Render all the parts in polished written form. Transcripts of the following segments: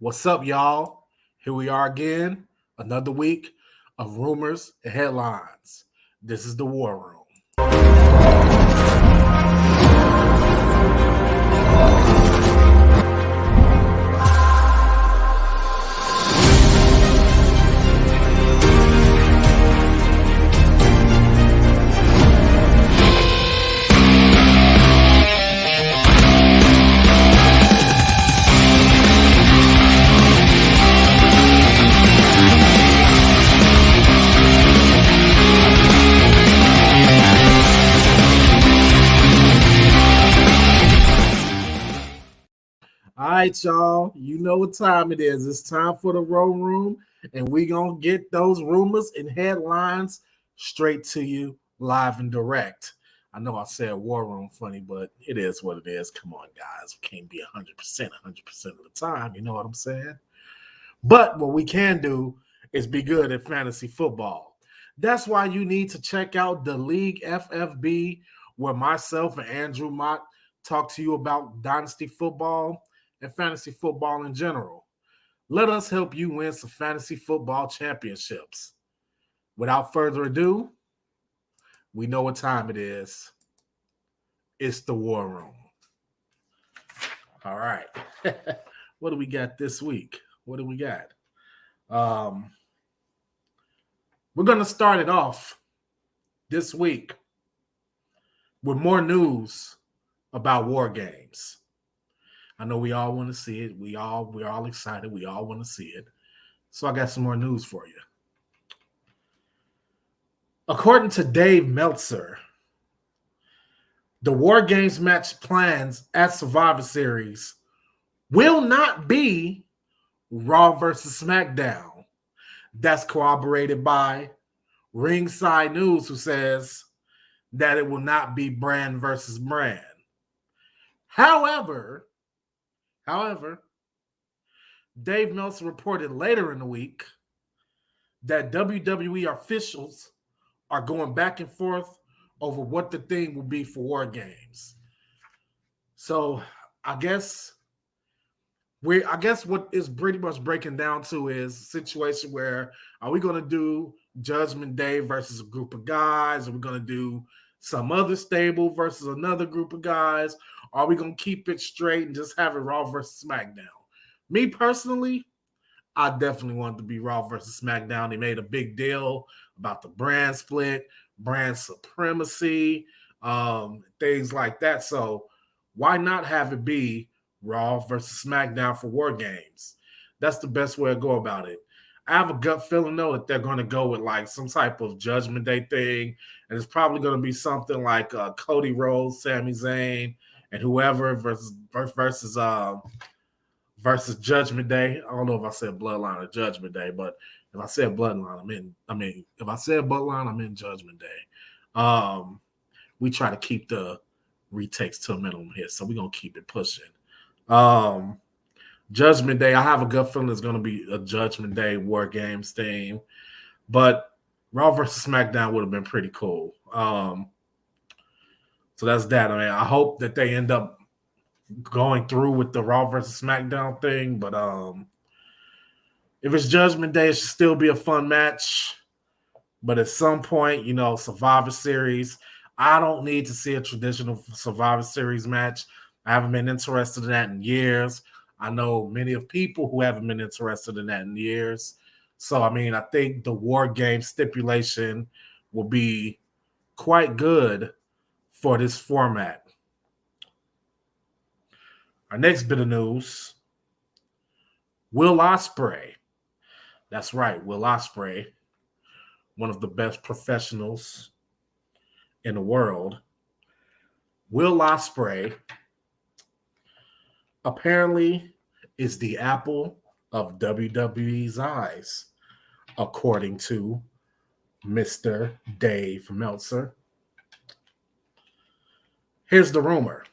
What's up, y'all? Here we are again, another week of rumors and headlines. This is the War Room. All right, y'all. You know what time it is. It's time for the War Room, and we gonna get those rumors and headlines straight to you live and direct. I know I said War Room funny, but it is what it is. Come on, guys. We can't be 100% of the time. You know what I'm saying? But what we can do is be good at fantasy football. That's why you need to check out the League FFB, where myself and Andrew Mott talk to you about dynasty football and fantasy football in general. Let us help you win some fantasy football championships. Without further ado, we know what time it is. It's the War Room. All right. What do we got this week? What do we got? We're going to start it off this week with more news about war games. I know we all want to see it. We're all excited. We all want to see it. So I got some more news for you. According to Dave Meltzer, the War Games match plans at Survivor Series will not be Raw versus SmackDown. That's corroborated by Ringside News, who says that it will not be brand versus brand. However, Dave Meltzer reported later in the week that WWE officials are going back and forth over what the theme will be for War Games. So I guess what is pretty much breaking down to is a situation where are we going to do Judgment Day versus a group of guys? Are we going to do some other stable versus another group of guys? Are we going to keep it straight and just have it Raw versus SmackDown? Me personally, I definitely want it to be Raw versus SmackDown. They made a big deal about the brand split, brand supremacy, things like that. So why not have it be Raw versus SmackDown for War Games? That's the best way to go about it. I have a gut feeling, though, that they're going to go with like some type of Judgment Day thing, and it's probably going to be something like Cody Rhodes, Sami Zayn, and whoever versus Judgment Day. I don't know if I said Bloodline or Judgment Day, but if I said Bloodline, if I said Bloodline, I'm in Judgment Day. We try to keep the retakes to a minimum here, so we're going to keep it pushing. Judgment Day, I have a gut feeling it's going to be a Judgment Day War Games theme, but Raw versus SmackDown would have been pretty cool. So that's that. I mean, I hope that they end up going through with the Raw versus SmackDown thing, but if it's Judgment Day, it should still be a fun match. But at some point, Survivor Series, I don't need to see a traditional Survivor Series match. I haven't been interested in that in years. I know many of people who haven't been interested in that in years. So, I think the War Game stipulation will be quite good for this format. Our next bit of news, Will Ospreay. That's right, Will Ospreay, one of the best professionals in the world. Will Ospreay apparently is the apple of WWE's eyes, according to Mr. Dave Meltzer. Here's the rumor.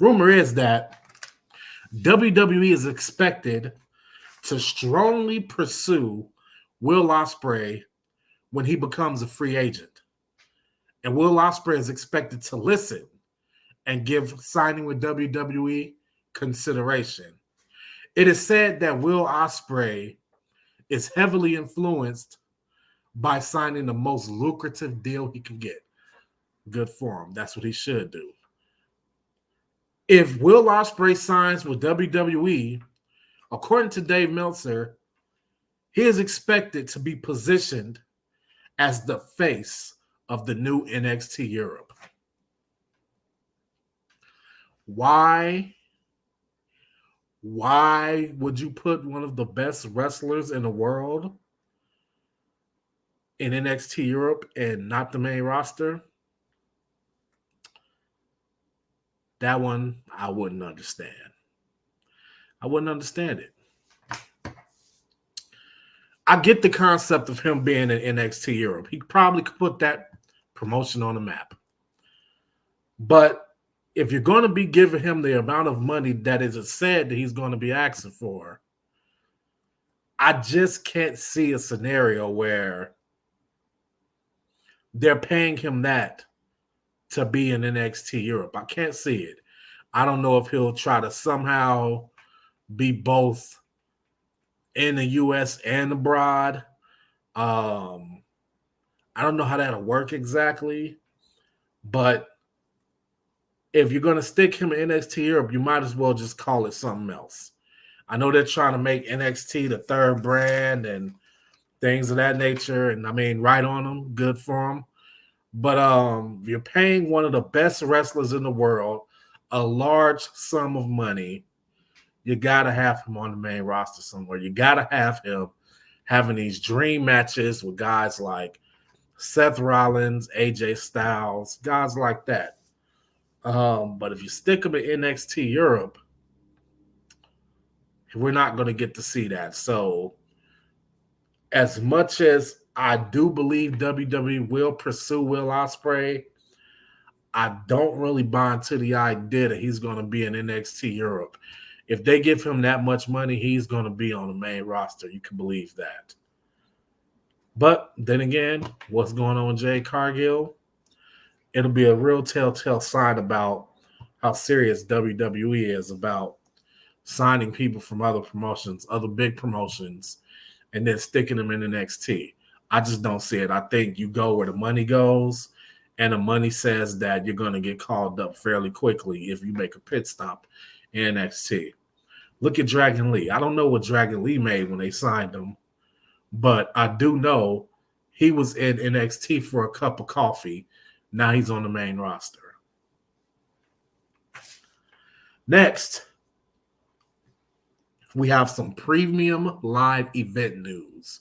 Rumor is that WWE is expected to strongly pursue Will Ospreay when he becomes a free agent. And Will Ospreay is expected to listen and give signing with WWE consideration. It is said that Will Ospreay is heavily influenced by signing the most lucrative deal he can get. Good for him. That's what he should do. If Will Ospreay signs with WWE, according to Dave Meltzer, he is expected to be positioned as the face of the new NXT Europe. Why would you put one of the best wrestlers in the world in NXT Europe and not the main roster? That one, I wouldn't understand. I wouldn't understand it. I get the concept of him being in NXT Europe. He probably could put that promotion on the map. But if you're going to be giving him the amount of money that is said that he's going to be asking for, I just can't see a scenario where they're paying him that to be in NXT Europe. I can't see it. I don't know if he'll try to somehow be both in the U.S. and abroad. I don't know how that'll work exactly, but if you're going to stick him in NXT Europe, you might as well just call it something else. I know they're trying to make NXT the third brand and things of that nature, and I mean, right on them, good for them. But you're paying one of the best wrestlers in the world a large sum of money. You got to have him on the main roster somewhere. You got to have him having these dream matches with guys like Seth Rollins, AJ Styles, guys like that. But if you stick him in NXT Europe, we're not going to get to see that. So as much as I do believe WWE will pursue Will Ospreay, I don't really buy into the idea that he's going to be in NXT Europe. If they give him that much money, he's going to be on the main roster. You can believe that. But then again, what's going on with Jade Cargill? It'll be a real telltale sign about how serious WWE is about signing people from other promotions, other big promotions, and then sticking them in NXT. I just don't see it. I think you go where the money goes, and the money says that you're going to get called up fairly quickly if you make a pit stop in NXT. Look at Dragon Lee. I don't know what Dragon Lee made when they signed him, but I do know he was in NXT for a cup of coffee. Now he's on the main roster. Next, we have some premium live event news.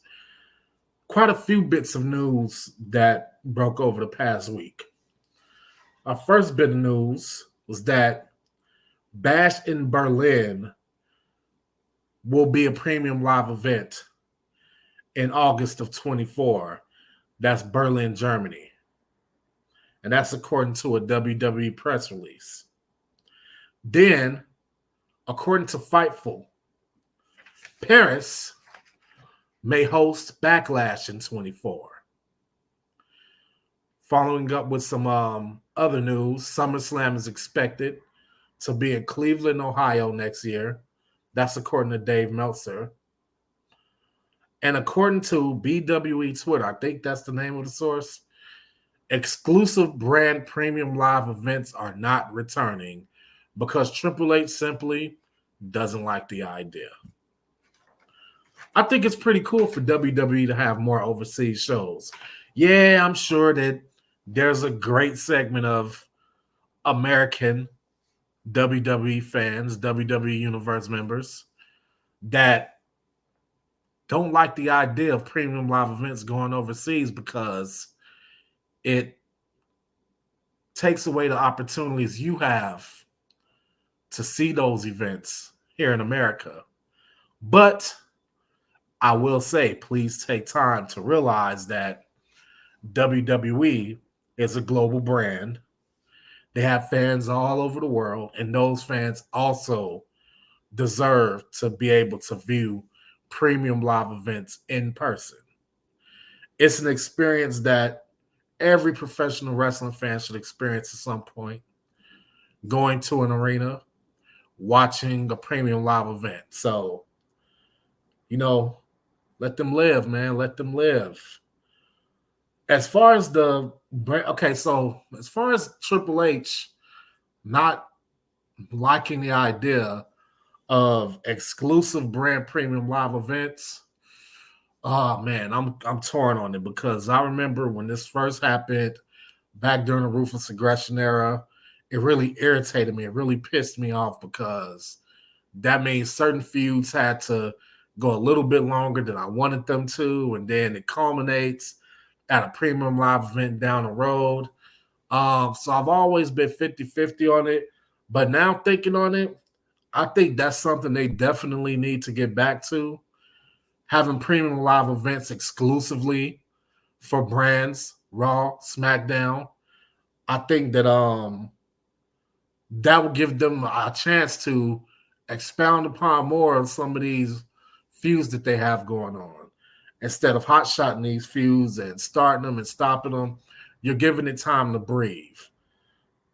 Quite a few bits of news that broke over the past week. Our first bit of news was that Bash in Berlin will be a premium live event in August of 24. That's Berlin, Germany. And that's according to a WWE press release. Then, according to Fightful, Paris may host Backlash in 24. Following up with some other news, SummerSlam is expected to be in Cleveland, Ohio next year. That's according to Dave Meltzer. And according to BWE Twitter, I think that's the name of the source, exclusive brand premium live events are not returning because Triple H simply doesn't like the idea. I think it's pretty cool for WWE to have more overseas shows. Yeah, I'm sure that there's a great segment of American WWE fans, WWE Universe members, that don't like the idea of premium live events going overseas because it takes away the opportunities you have to see those events here in America. But I will say, please take time to realize that WWE is a global brand. They have fans all over the world, and those fans also deserve to be able to view premium live events in person. It's an experience that every professional wrestling fan should experience at some point. Going to an arena, watching a premium live event. So, let them live, man. Let them live. As far as the brand, okay, so as far as Triple H not liking the idea of exclusive brand premium live events, oh man, I'm torn on it because I remember when this first happened back during the Ruthless Aggression era, it really irritated me. It really pissed me off because that means certain feuds had to go a little bit longer than I wanted them to, and then it culminates at a premium live event down the road. So I've always been 50-50 on it, but now thinking on it, I think that's something they definitely need to get back to, having premium live events exclusively for brands, Raw, SmackDown. I think that that would give them a chance to expound upon more of some of these feuds that they have going on. Instead of hot-shotting these feuds and starting them and stopping them, you're giving it time to breathe.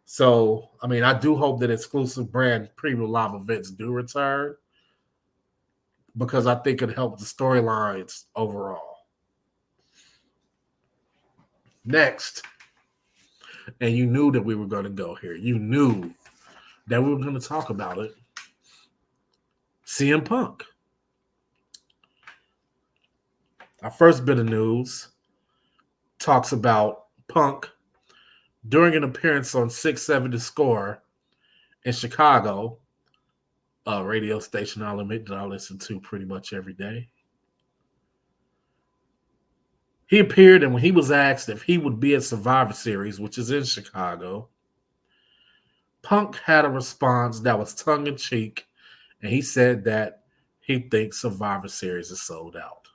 So, I mean, I do hope that exclusive brand premium live events do return because I think it helped the storylines overall. Next, and you knew that we were going to go here. You knew that we were going to talk about it. CM Punk. Our first bit of news talks about Punk during an appearance on 670 Score in Chicago, a radio station I'll admit that I listen to pretty much every day. He appeared, and when he was asked if he would be at Survivor Series, which is in Chicago, Punk had a response that was tongue-in-cheek, and he said that he thinks Survivor Series is sold out.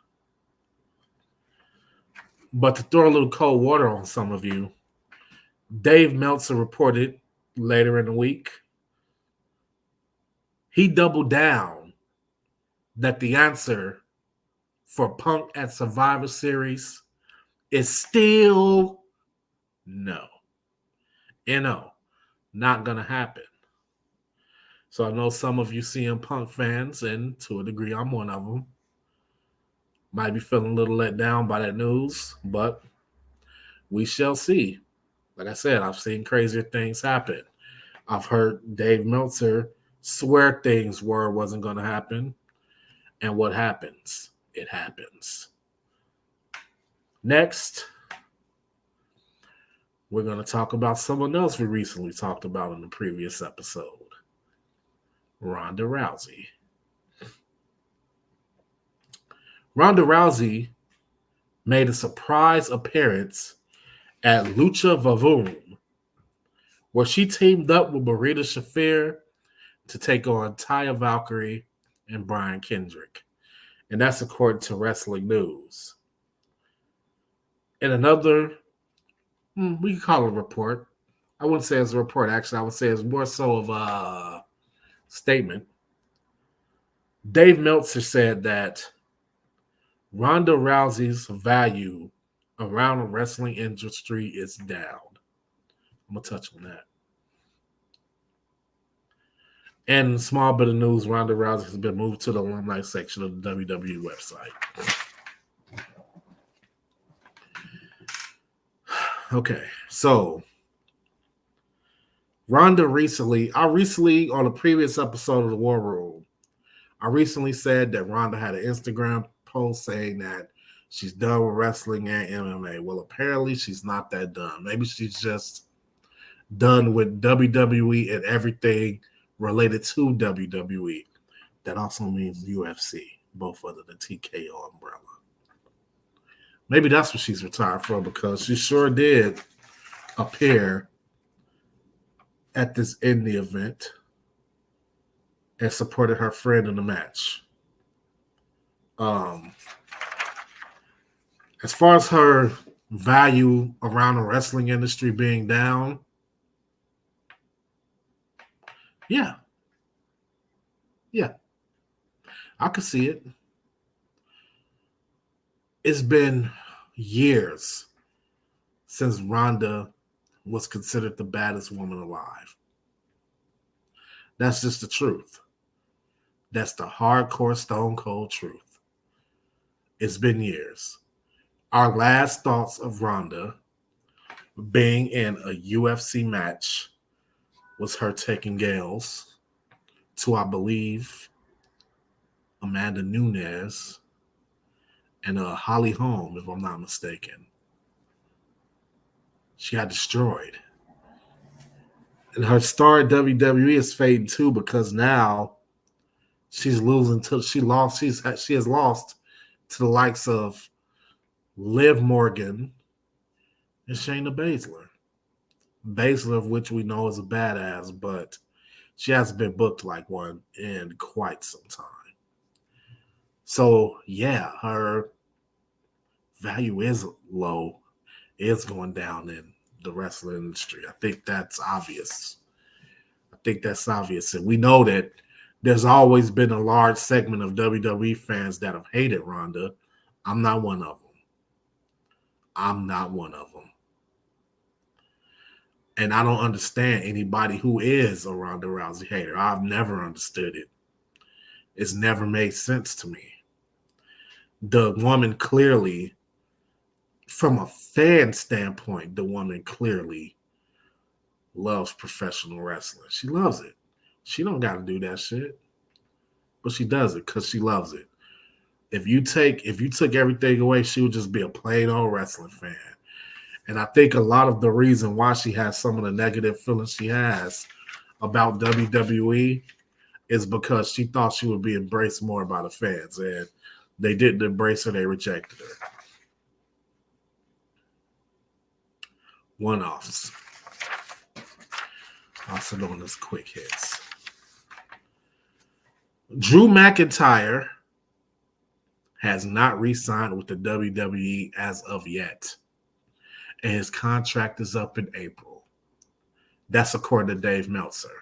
But to throw a little cold water on some of you, Dave Meltzer reported later in the week, he doubled down that the answer for Punk at Survivor Series is still no. No, not going to happen. So I know some of you CM Punk fans, and to a degree I'm one of them, might be feeling a little let down by that news, but we shall see. Like I said, I've seen crazier things happen. I've heard Dave Meltzer swear things where it wasn't going to happen. And what happens? It happens. Next, we're going to talk about someone else we recently talked about in the previous episode. Ronda Rousey. Ronda Rousey made a surprise appearance at Lucha Vavoom, where she teamed up with Marita Shafir to take on Taya Valkyrie and Brian Kendrick. And that's according to Wrestling News. In another, we can call it a report. I wouldn't say it's a report, actually. I would say it's more so of a statement. Dave Meltzer said that Ronda Rousey's value around the wrestling industry is down. I'm going to touch on that. And a small bit of news, Ronda Rousey has been moved to the alumni section of the WWE website. Okay, so Ronda recently, on a previous episode of the War Room, I recently said that Ronda had an Instagram post saying that she's done with wrestling and MMA. Well, apparently she's not that done. Maybe she's just done with WWE and everything related to WWE. That also means UFC, both under the TKO umbrella. Maybe that's what she's retired from, because she sure did appear at this indie event and supported her friend in the match. As far as her value around the wrestling industry being down, yeah, I could see it. It's been years since Ronda was considered the baddest woman alive. That's just the truth. That's the hardcore stone cold truth. It's been years. Our last thoughts of Ronda being in a UFC match was her taking Gales to, I believe, Amanda Nunes and Holly Holm, if I'm not mistaken. She got destroyed. And her star at WWE is fading too, because now she's losing to she has lost to the likes of Liv Morgan and Shayna Baszler. Baszler, of which we know is a badass, but she hasn't been booked like one in quite some time. So yeah, her value is low, is going down in the wrestling industry. I think that's obvious. And we know that there's always been a large segment of WWE fans that have hated Ronda. I'm not one of them. And I don't understand anybody who is a Ronda Rousey hater. I've never understood it. It's never made sense to me. The woman clearly, from a fan standpoint, the woman clearly loves professional wrestling. She loves it. She don't got to do that shit, but she does it because she loves it. If you took everything away, she would just be a plain old wrestling fan. And I think a lot of the reason why she has some of the negative feelings she has about WWE is because she thought she would be embraced more by the fans, and they didn't embrace her, they rejected her. One-offs. Also known as quick hits. Drew McIntyre has not re-signed with the WWE as of yet. And his contract is up in April. That's according to Dave Meltzer.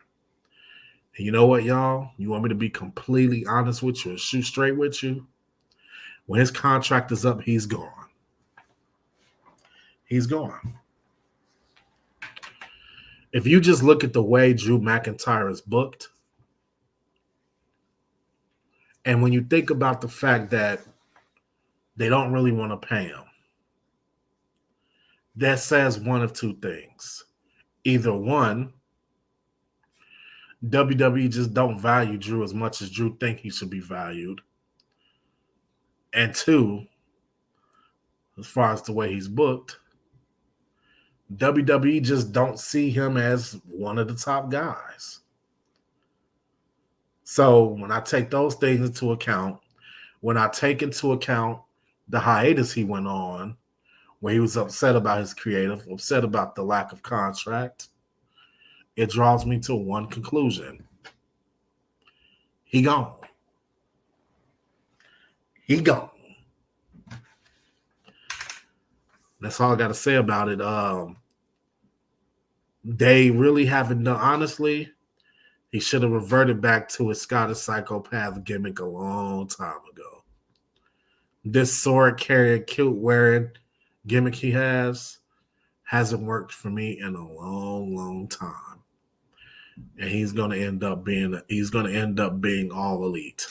And you know what, y'all? You want me to be completely honest with you and shoot straight with you? When his contract is up, he's gone. He's gone. If you just look at the way Drew McIntyre is booked, and when you think about the fact that they don't really want to pay him, that says one of two things. Either one, WWE just don't value Drew as much as Drew think he should be valued. And two, as far as the way he's booked, WWE just don't see him as one of the top guys. So when I take those things into account, when I take into account the hiatus he went on, where he was upset about his creative, upset about the lack of contract, it draws me to one conclusion. He gone. He gone. That's all I got to say about it. They really haven't done, honestly, he should have reverted back to his Scottish psychopath gimmick a long time ago. This sword carrying, kilt wearing gimmick he hasn't worked for me in a long, long time. And he's gonna end up being all elite.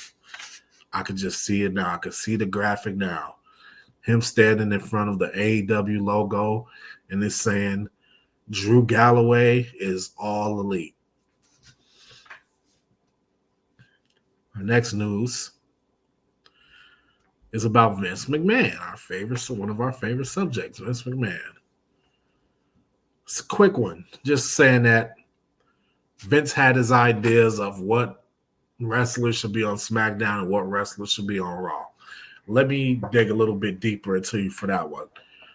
I could just see it now. I could see the graphic now. Him standing in front of the AEW logo and it's saying Drew Galloway is all elite. Our next news is about Vince McMahon, one of our favorite subjects, Vince McMahon. It's a quick one, just saying that Vince had his ideas of what wrestlers should be on SmackDown and what wrestlers should be on Raw. Let me dig a little bit deeper into you for that one.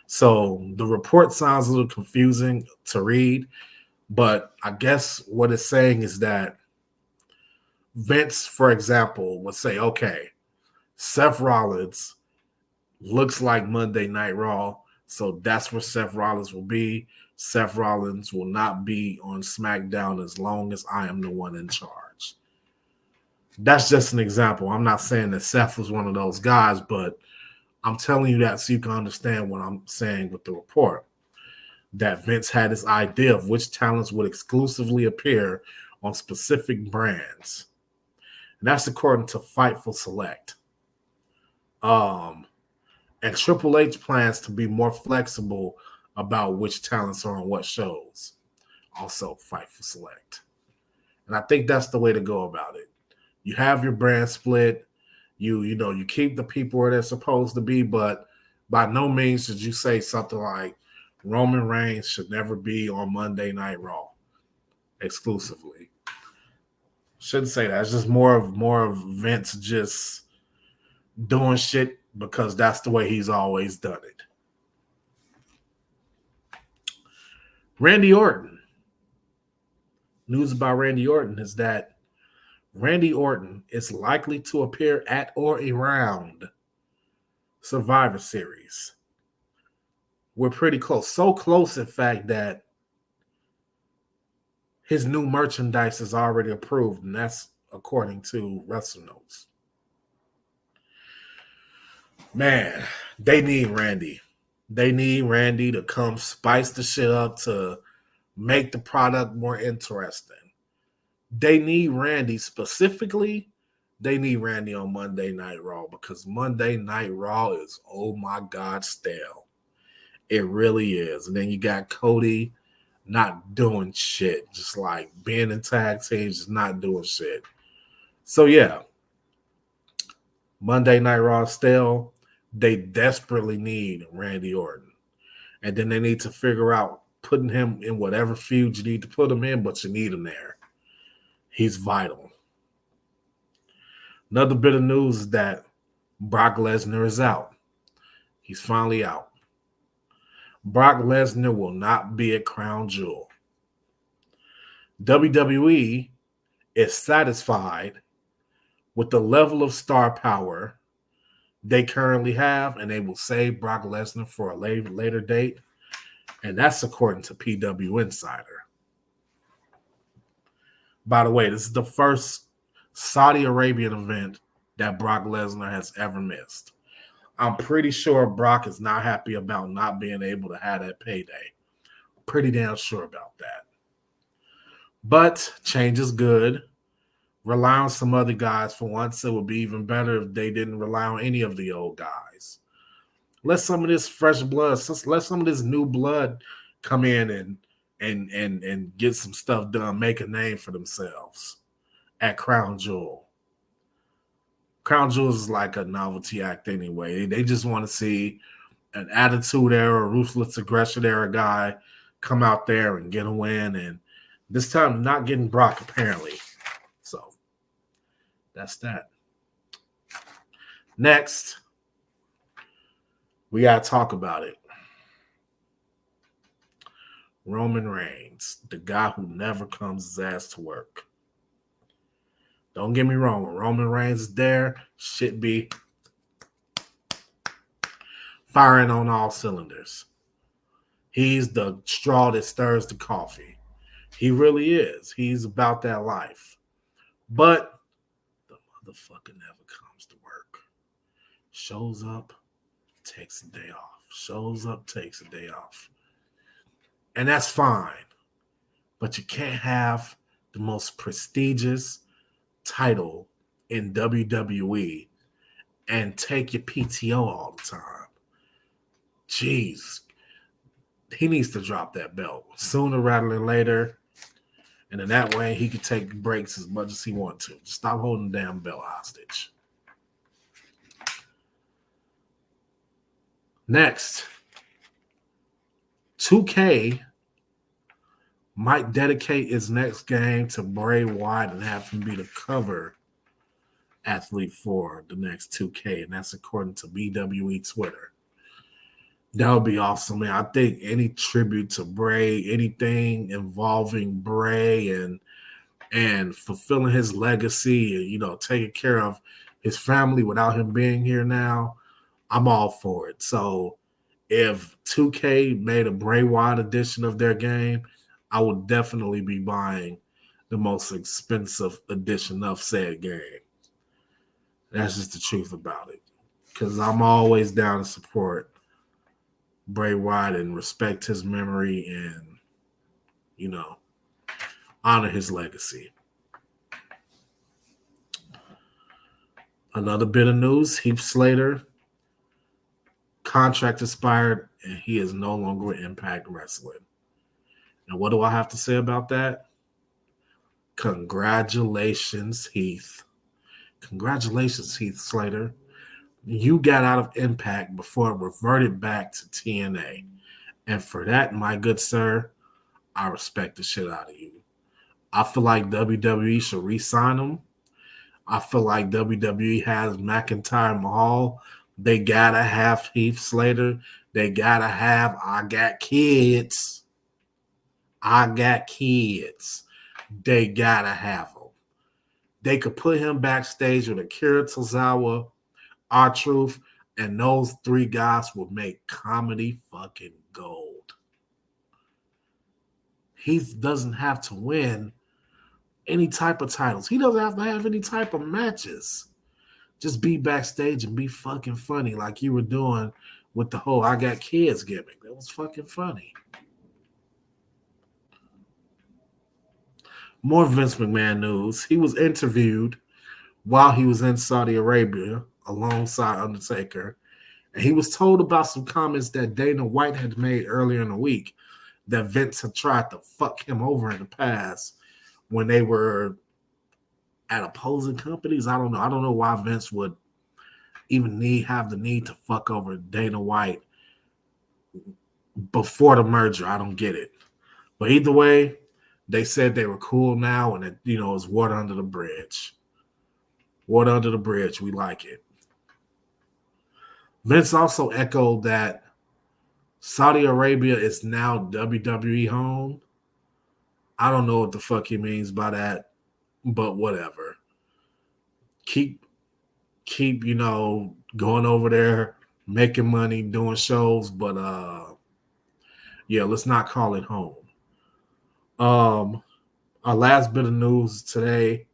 So the report sounds a little confusing to read, but I guess what it's saying is that Vince, for example, would say, okay, Seth Rollins looks like Monday Night Raw, so that's where Seth Rollins will be. Seth Rollins will not be on SmackDown as long as I am the one in charge. That's just an example. I'm not saying that Seth was one of those guys, but I'm telling you that so you can understand what I'm saying with the report. That Vince had this idea of which talents would exclusively appear on specific brands. And that's according to Fightful Select. And Triple H plans to be more flexible about which talents are on what shows. Also, Fightful Select. And I think that's the way to go about it. You have your brand split. You keep the people where they're supposed to be, but by no means should you say something like Roman Reigns should never be on Monday Night Raw exclusively. Shouldn't say that. It's just more of Vince just doing shit because that's the way he's always done it. Randy Orton. News about Randy Orton is that Randy Orton is likely to appear at or around Survivor Series. We're pretty close. So close, in fact, that his new merchandise is already approved, and that's according to Wrestle Notes. Man, they need Randy. They need Randy to come spice the shit up to make the product more interesting. They need Randy specifically. They need Randy on Monday Night Raw because Monday Night Raw is, oh my God, stale. It really is. And then you got Cody not doing shit, just like being in tag teams, just not doing shit. So yeah, Monday Night Raw stale. They desperately need Randy Orton. And then they need to figure out putting him in whatever feud you need to put him in, but you need him there. He's vital. Another bit of news is that Brock Lesnar is out. He's finally out. Brock Lesnar will not be at Crown Jewel. WWE is satisfied with the level of star power they currently have, and they will save Brock Lesnar for a later date. And that's according to PW Insider. By the way, this is the first Saudi Arabian event that Brock Lesnar has ever missed. I'm pretty sure Brock is not happy about not being able to have that payday. Pretty damn sure about that. But change is good. Rely on some other guys for once. It would be even better if they didn't rely on any of the old guys. Let some of this fresh blood, let some of this new blood come in and get some stuff done, make a name for themselves at Crown Jewel. Crown Jewel is like a novelty act anyway. They just want to see an attitude era, ruthless aggression era guy come out there and get a win. And this time, not getting Brock, apparently. So that's that. Next, we got to talk about it. Roman Reigns, the guy who never comes his ass to work. Don't get me wrong. When Roman Reigns is there, shit be firing on all cylinders. He's the straw that stirs the coffee. He really is. He's about that life. But the motherfucker never comes to work. Shows up, takes a day off. Shows up, takes a day off. And that's fine. But you can't have the most prestigious title in WWE and take your PTO all the time. Jeez. He needs to drop that belt sooner rather than later. And in that way, he can take breaks as much as he wants to. Just stop holding the damn belt hostage. Next, 2K might dedicate its next game to Bray Wyatt and have him be the cover athlete for the next 2K. And that's according to BWE Twitter. That would be awesome, man. I think any tribute to Bray, anything involving Bray and fulfilling his legacy and, you know, taking care of his family without him being here now, I'm all for it. So if 2K made a Bray Wyatt edition of their game, I would definitely be buying the most expensive edition of said game. That's just the truth about it. Because I'm always down to support Bray Wyatt and respect his memory and, you know, honor his legacy. Another bit of news, Heath Slater contract expired and he is no longer with Impact Wrestling. And what do I have to say about that? Congratulations, Heath. Congratulations, Heath Slater. You got out of Impact before it reverted back to TNA. And for that, my good sir, I respect the shit out of you. I feel like WWE should re-sign him. I feel like WWE has McIntyre Mahal. They gotta have Heath Slater. They gotta have I Got Kids. I Got Kids. They gotta have him. They could put him backstage with Akira Tozawa, R-Truth, and those three guys would make comedy fucking gold. He doesn't have to win any type of titles. He doesn't have to have any type of matches. Just be backstage and be fucking funny like you were doing with the whole I Got Kids gimmick. That was fucking funny. More Vince McMahon news. He was interviewed while he was in Saudi Arabia alongside Undertaker. And he was told about some comments that Dana White had made earlier in the week that Vince had tried to fuck him over in the past when they were at opposing companies. I don't know why Vince would even have the need to fuck over Dana White before the merger. I don't get it. But either way, they said they were cool now, and it's water under the bridge. Water under the bridge. We like it. Vince also echoed that Saudi Arabia is now WWE home. I don't know what the fuck he means by that, but whatever. Keep going over there, making money, doing shows, but let's not call it home. Our last bit of news today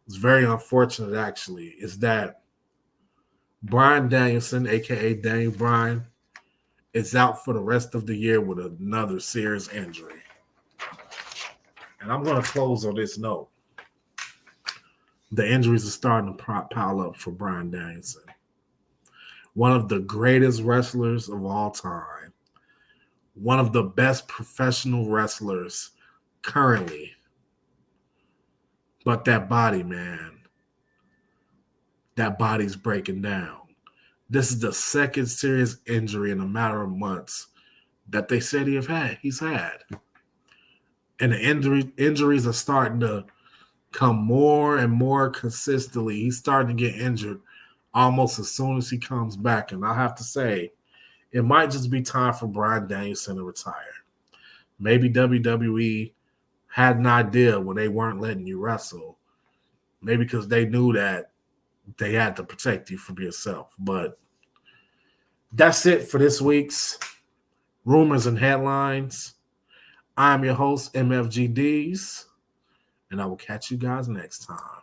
is very unfortunate, actually, is that Bryan Danielson, aka Daniel Bryan, is out for the rest of the year with another serious injury. And I'm going to close on this note. The injuries are starting to pile up for Bryan Danielson. One of the greatest wrestlers of all time. One of the best professional wrestlers currently. But that body, man, that body's breaking down. This is the second serious injury in a matter of months that they said he's had. And the injuries are starting to come more and more consistently. He's starting to get injured almost as soon as he comes back. And I have to say, it might just be time for Bryan Danielson to retire. Maybe WWE had an idea when they weren't letting you wrestle. Maybe because they knew that they had to protect you from yourself. But that's it for this week's Rumors and Headlines. I'm your host, MFG DeeZ, and I will catch you guys next time.